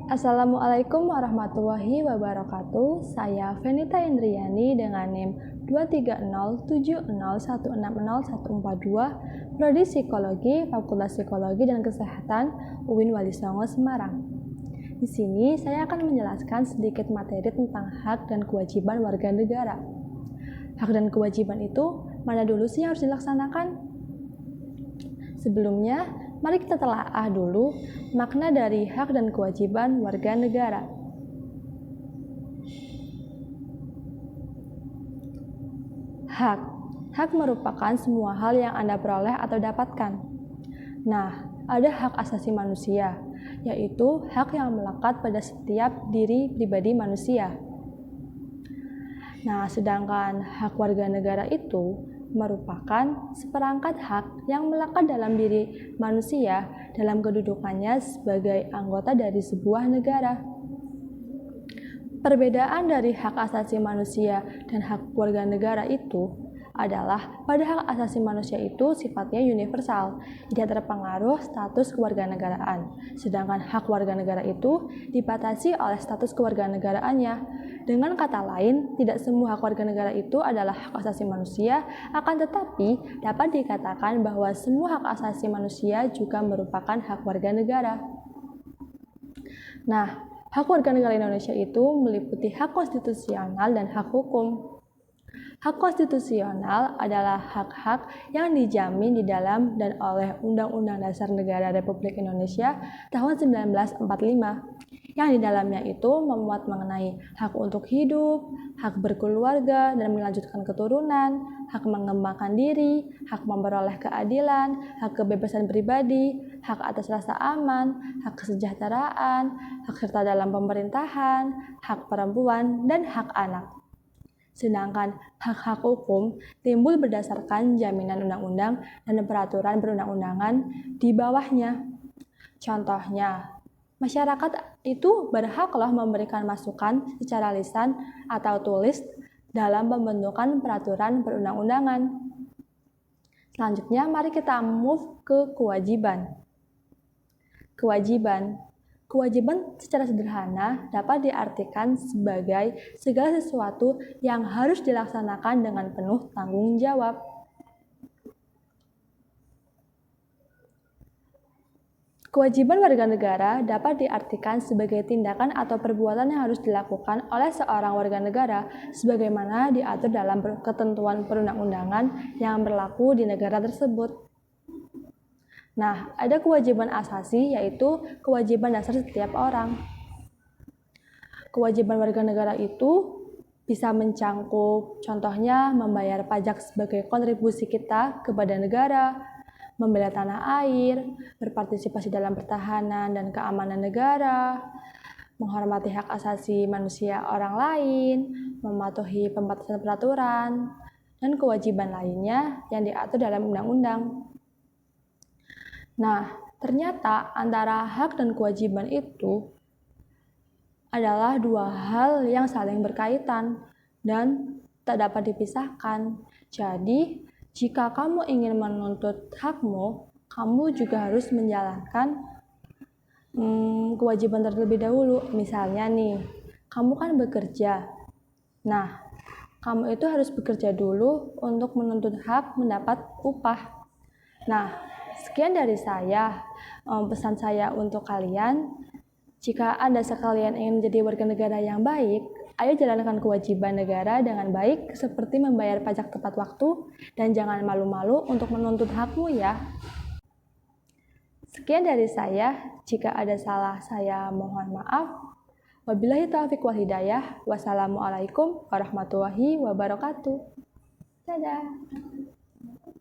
Assalamualaikum warahmatullahi wabarakatuh. Saya Venita Indriani dengan NIM 23070160142, Prodi Psikologi, Fakultas Psikologi dan Kesehatan, UIN Wali Songo, Semarang. Di sini saya akan menjelaskan sedikit materi tentang hak dan kewajiban warga negara. Hak dan kewajiban itu mana dulu sih yang harus dilaksanakan? Sebelumnya, mari kita telaah dulu makna dari hak dan kewajiban warga negara. Hak merupakan semua hal yang Anda peroleh atau dapatkan. Nah, ada hak asasi manusia, yaitu hak yang melekat pada setiap diri pribadi manusia. Nah, sedangkan hak warga negara itu merupakan seperangkat hak yang melekat dalam diri manusia dalam kedudukannya sebagai anggota dari sebuah negara. Perbedaan dari hak asasi manusia dan hak warga negara itu adalah pada hak asasi manusia itu sifatnya universal, tidak terpengaruh status kewarganegaraan, sedangkan hak warga negara itu dibatasi oleh status kewarganegaraannya. Dengan kata lain, tidak semua hak warga negara itu adalah hak asasi manusia, akan tetapi dapat dikatakan bahwa semua hak asasi manusia juga merupakan hak warga negara. Nah, hak warga negara Indonesia itu meliputi hak konstitusional dan hak hukum. Hak konstitusional adalah hak-hak yang dijamin di dalam dan oleh Undang-Undang Dasar Negara Republik Indonesia tahun 1945, yang di dalamnya itu memuat mengenai hak untuk hidup, hak berkeluarga dan melanjutkan keturunan, hak mengembangkan diri, hak memperoleh keadilan, hak kebebasan pribadi, hak atas rasa aman, hak kesejahteraan, hak serta dalam pemerintahan, hak perempuan, dan hak anak. Sedangkan hak-hak hukum timbul berdasarkan jaminan undang-undang dan peraturan perundang-undangan di bawahnya. Contohnya, masyarakat itu berhak loh memberikan masukan secara lisan atau tulis dalam pembentukan peraturan perundang-undangan. Selanjutnya, mari kita move ke kewajiban. Kewajiban secara sederhana dapat diartikan sebagai segala sesuatu yang harus dilaksanakan dengan penuh tanggung jawab. Kewajiban warga negara dapat diartikan sebagai tindakan atau perbuatan yang harus dilakukan oleh seorang warga negara sebagaimana diatur dalam ketentuan perundang-undangan yang berlaku di negara tersebut. Nah, ada kewajiban asasi, yaitu kewajiban dasar setiap orang. Kewajiban warga negara itu bisa mencangkup, contohnya membayar pajak sebagai kontribusi kita kepada negara, membela tanah air, berpartisipasi dalam pertahanan dan keamanan negara, menghormati hak asasi manusia orang lain, mematuhi pembatasan peraturan, dan kewajiban lainnya yang diatur dalam undang-undang. Nah, ternyata antara hak dan kewajiban itu adalah dua hal yang saling berkaitan dan tak dapat dipisahkan. Jadi, jika kamu ingin menuntut hakmu, kamu juga harus menjalankan kewajiban terlebih dahulu. Misalnya nih, kamu kan bekerja. Nah, kamu itu harus bekerja dulu untuk menuntut hak mendapat upah. Nah, sekian dari saya, pesan saya untuk kalian, jika Anda sekalian ingin menjadi warga negara yang baik, ayo jalankan kewajiban negara dengan baik seperti membayar pajak tepat waktu dan jangan malu-malu untuk menuntut hakmu ya. Sekian dari saya, jika ada salah saya mohon maaf. Wabillahi taufiq wal hidayah. Wassalamualaikum warahmatullahi wabarakatuh. Dadah.